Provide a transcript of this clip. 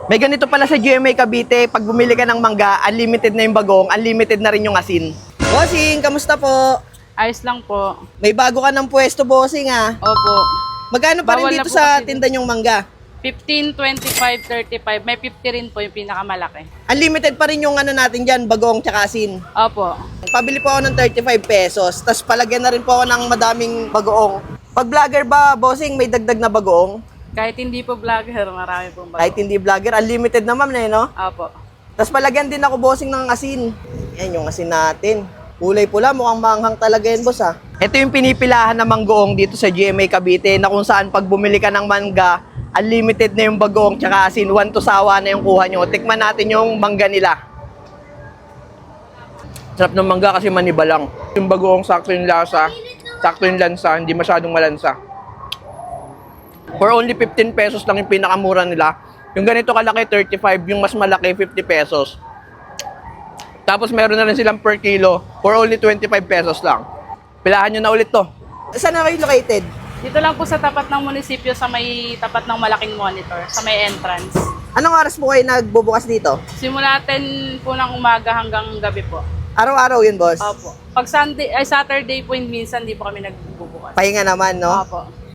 May ganito pala sa GMA Cavite, pag bumili ka ng mangga, unlimited na yung bagong, unlimited na rin yung asin. Bossing, kamusta po? Ayos lang po. May bago ka ng pwesto, bossing ah. Opo. Magkano pa Bawal rin na dito po sa kasi tinda nyong mangga? 15, 25, 35. May 50 rin po yung pinakamalaki. Unlimited pa rin yung ano natin dyan, bagong tsaka asin. Opo. Pabili po ako ng 35 pesos, tapos palagyan na rin po ako ng madaming bagoong. Pag vlogger ba, bossing, may dagdag na bagoong? Kahit hindi po vlogger, marami pong bago. Kahit hindi vlogger, unlimited naman eh, no? Opo. Tapos palagyan din ako, bossing, ng asin. Yan yung asin natin. Kulay pula, mukhang manghang talaga yan, boss ah. Ito yung pinipilahan na manggoong dito sa GMA Cavite na kung saan pag bumili ka ng mangga, unlimited na yung bagoong tsaka asin, 1 to sawa na yung kuha nyo. Tikman natin yung mangga nila. Sarap ng mangga kasi maniba lang. Yung bagoong sakto yung lasa, sakto yung lansa, hindi masyadong malansa. For only 15 pesos lang yung pinakamura nila. Yung ganito kalaki, 35. Yung mas malaki, 50 pesos. Tapos meron na rin silang per kilo for only 25 pesos lang. Pilahan nyo na ulit to. Saan na kayo located? Dito lang po sa tapat ng munisipyo, sa may tapat ng malaking monitor, sa may entrance. Anong oras po kayo nagbubukas dito? Simula 10 po ng umaga hanggang gabi po. Araw-araw yun, boss. Opo. Pag Saturday po, minsan di po kami nagbubukas. Pahinga naman, no? Opo.